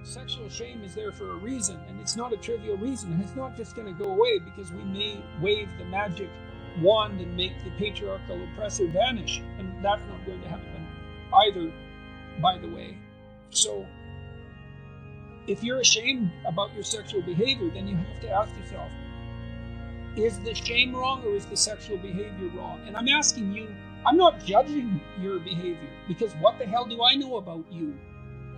sexual shame is there for a reason, and it's not a trivial reason, and it's not just going to go away because we may wave the magic wand and make the patriarchal oppressor vanish, and that's not going to happen either, by the way. So if you're ashamed about your sexual behavior, then you have to ask yourself, is the shame wrong or is the sexual behavior wrong? And I'm asking you, I'm not judging your behavior, because what the hell do I know about you?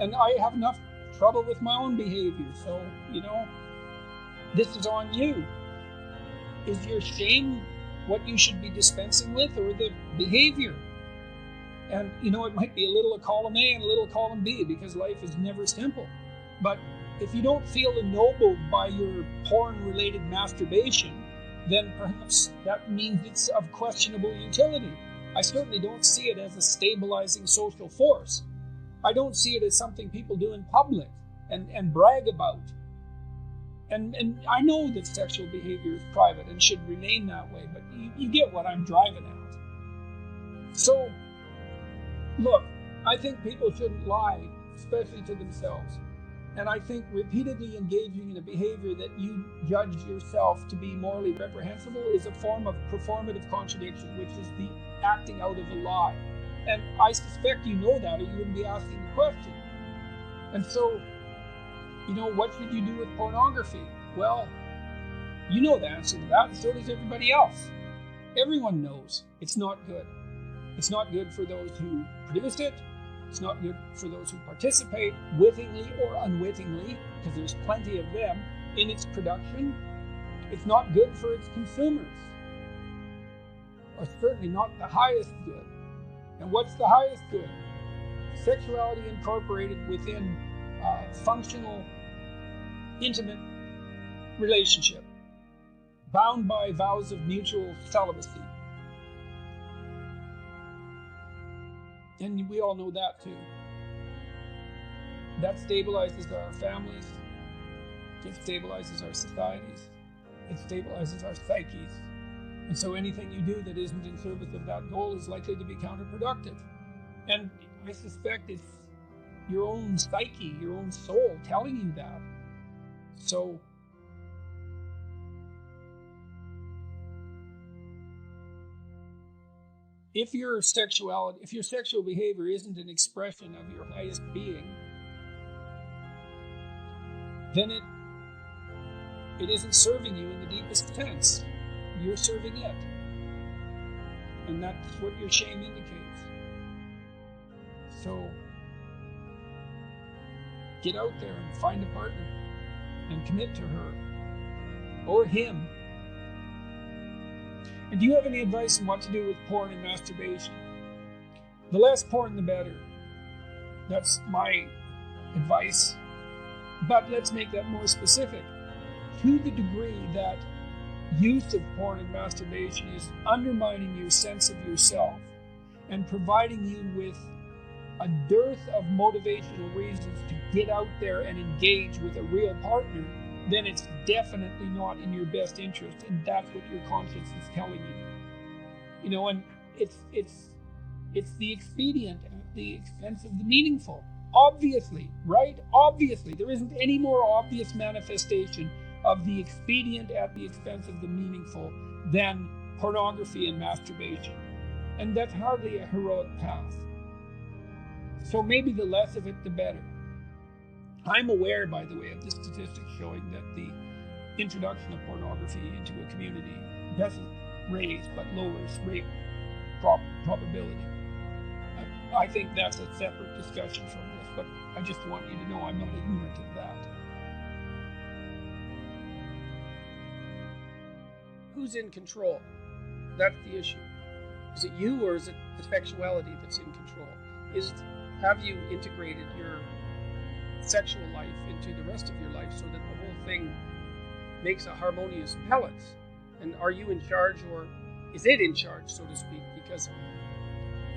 And I have enough trouble with my own behavior, so, this is on you. Is your shame what you should be dispensing with, or the behavior? And, it might be a little of column A and a little column B, because life is never simple. But if you don't feel ennobled by your porn-related masturbation, then perhaps that means it's of questionable utility. I certainly don't see it as a stabilizing social force. I don't see it as something people do in public and brag about. And I know that sexual behavior is private and should remain that way, but you get what I'm driving at. So, look, I think people shouldn't lie, especially to themselves. And I think repeatedly engaging in a behavior that you judge yourself to be morally reprehensible is a form of performative contradiction, which is the acting out of a lie. And I suspect you know that, or you wouldn't be asking the question. And so, what should you do with pornography? Well, you know the answer to that, and so does everybody else. Everyone knows it's not good. It's not good for those who produce it. It's not good for those who participate, wittingly or unwittingly, because there's plenty of them in its production. It's not good for its consumers, or certainly not the highest good. And what's the highest good? Sexuality incorporated within a functional, intimate relationship, bound by vows of mutual celibacy. And we all know that too. That stabilizes our families. It stabilizes our societies. It stabilizes our psyches. And so anything you do that isn't in service of that goal is likely to be counterproductive. And I suspect it's your own psyche, your own soul telling you that. So if your sexual behavior isn't an expression of your highest being, then it isn't serving you in the deepest sense. You're serving it. And that's what your shame indicates. So get out there and find a partner and commit to her or him. And do you have any advice on what to do with porn and masturbation? The less porn, the better. That's my advice. But let's make that more specific. To the degree that use of porn and masturbation is undermining your sense of yourself and providing you with a dearth of motivational reasons to get out there and engage with a real partner, then it's definitely not in your best interest, and that's what your conscience is telling you. And it's the expedient at the expense of the meaningful. Obviously, right? Obviously, there isn't any more obvious manifestation of the expedient at the expense of the meaningful than pornography and masturbation. And that's hardly a heroic path. So maybe the less of it, the better. I'm aware, by the way, of the statistics showing that the introduction of pornography into a community doesn't raise but lowers rape probability. I think that's a separate discussion from this, but I just want you to know I'm not ignorant of that. Who's in control? That's the issue. Is it you, or is it the sexuality that's in control? Have you integrated your sexual life into the rest of your life so that the whole thing makes a harmonious balance? And are you in charge, or is it in charge, so to speak? Because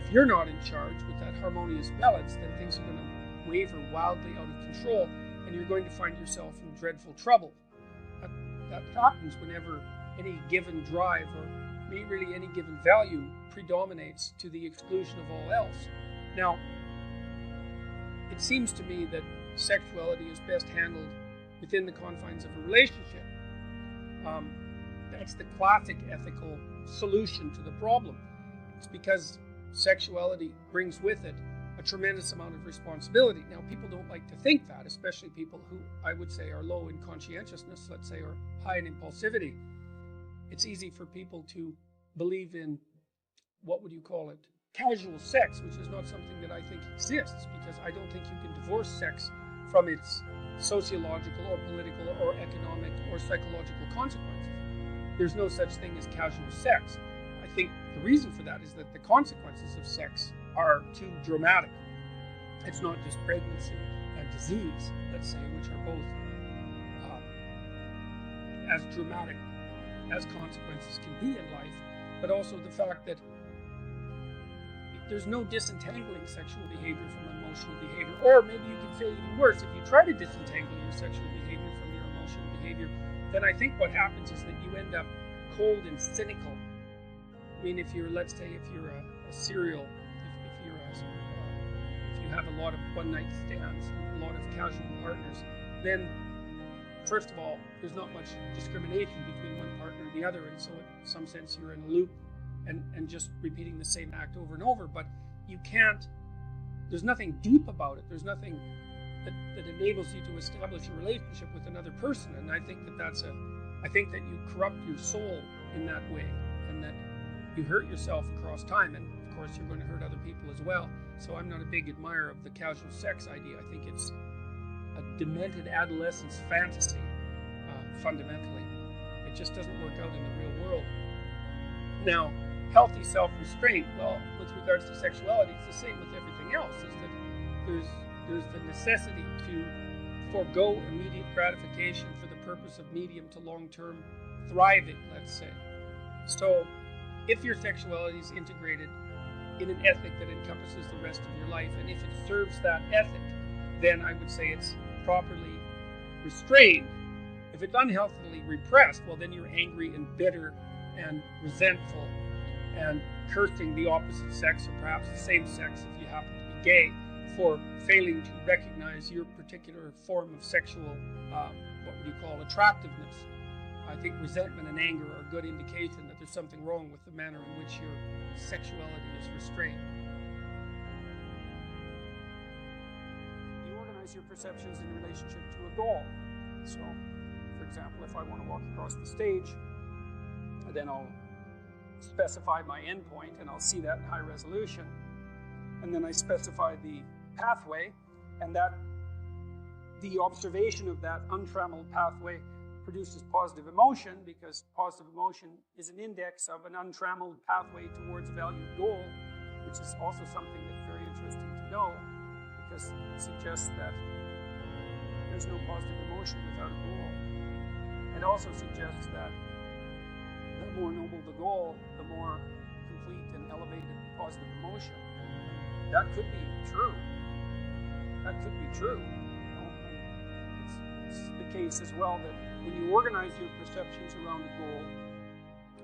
if you're not in charge with that harmonious balance, then things are going to waver wildly out of control, and you're going to find yourself in dreadful trouble. That happens whenever any given drive, or really any given value, predominates to the exclusion of all else. Now, it seems to me that sexuality is best handled within the confines of a relationship. That's the classic ethical solution to the problem. It's because sexuality brings with it a tremendous amount of responsibility. Now, people don't like to think that, especially people who I would say are low in conscientiousness, let's say, or high in impulsivity. It's easy for people to believe in, what would you call it, casual sex, which is not something that I think exists, because I don't think you can divorce sex from its sociological or political or economic or psychological consequences. There's no such thing as casual sex. I think the reason for that is that the consequences of sex are too dramatic. It's not just pregnancy and disease, let's say, which are both as dramatic as consequences can be in life, but also the fact that there's no disentangling sexual behavior from emotional behavior. Or maybe you can say even worse, if you try to disentangle your sexual behavior from your emotional behavior, then I think what happens is that you end up cold and cynical. I mean, if you're, let's say, if you're a serial, if you have a lot of one-night stands, a lot of casual partners, then first of all, there's not much discrimination between one partner and the other, and so in some sense you're in a loop and just repeating the same act over and over. But you can't, there's nothing deep about it. There's nothing that enables you to establish a relationship with another person. And I think I think that you corrupt your soul in that way, and that you hurt yourself across time. And of course, you're going to hurt other people as well. So I'm not a big admirer of the casual sex idea. I think it's a demented adolescence fantasy, fundamentally. It just doesn't work out in the real world. Now, healthy self-restraint, well, with regards to sexuality, it's the same with everything else, is that there's the necessity to forego immediate gratification for the purpose of medium to long-term thriving, let's say. So, if your sexuality is integrated in an ethic that encompasses the rest of your life, and if it serves that ethic, then I would say it's properly restrained. If it's unhealthily repressed, well, then you're angry and bitter and resentful and cursing the opposite sex, or perhaps the same sex if you happen to be gay, for failing to recognize your particular form of sexual, what would you call, attractiveness. I think resentment and anger are a good indication that there's something wrong with the manner in which your sexuality is restrained. You organize your perceptions in relationship to a goal. So, for example, if I want to walk across the stage, then I'll specify my endpoint, and I'll see that in high resolution. And then I specify the pathway, and that the observation of that untrammeled pathway produces positive emotion, because positive emotion is an index of an untrammeled pathway towards a valued goal, which is also something that's very interesting to know, because it suggests that there's no positive emotion without a goal. It also suggests that the more noble the goal, the more complete and elevated the positive emotion. That could be true. That could be true. It's the case as well that when you organize your perceptions around a goal,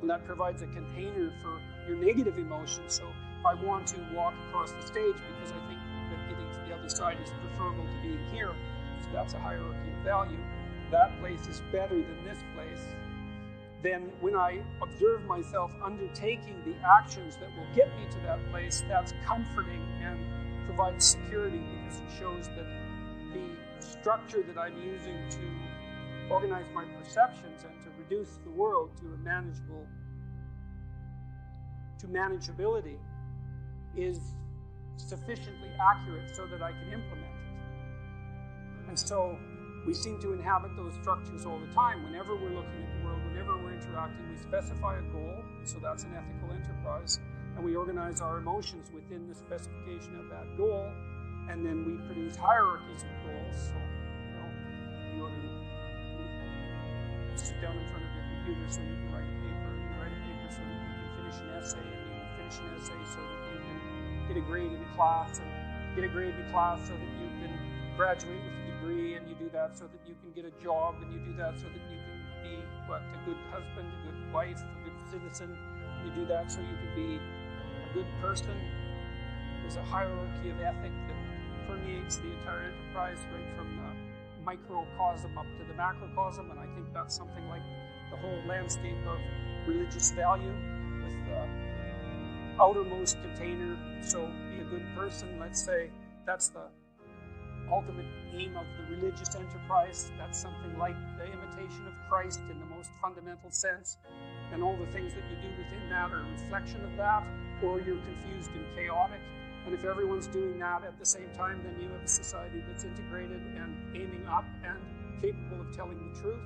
and that provides a container for your negative emotions. So if I want to walk across the stage because I think that getting to the other side is preferable to being here, so that's a hierarchy of value. That place is better than this place. Then when I observe myself undertaking the actions that will get me to that place, that's comforting and provides security, because it shows that the structure that I'm using to organize my perceptions and to reduce the world to manageability is sufficiently accurate so that I can implement it. And so we seem to inhabit those structures all the time. Whenever we're looking at the world, whenever we're interacting, we specify a goal, so that's an ethical enterprise, and we organize our emotions within the specification of that goal, and then we produce hierarchies of goals. So, you go to sit down in front of your computer so you can write a paper, and you write a paper so that you can finish an essay, and you finish an essay so that you can get a grade in class, and get a grade in class so that you can graduate with a degree, and you do that so that you can get a job, and you do that so that you can be a good husband, a good wife, a good citizen. You do that so you can be a good person. There's a hierarchy of ethic that permeates the entire enterprise, right from the microcosm up to the macrocosm, and I think that's something like the whole landscape of religious value, with the outermost container. So be a good person, let's say. That's the ultimate aim of the religious enterprise. That's something like the imitation of Christ in the most fundamental sense. And all the things that you do within that are a reflection of that, or you're confused and chaotic. And if everyone's doing that at the same time, then you have a society that's integrated and aiming up and capable of telling the truth.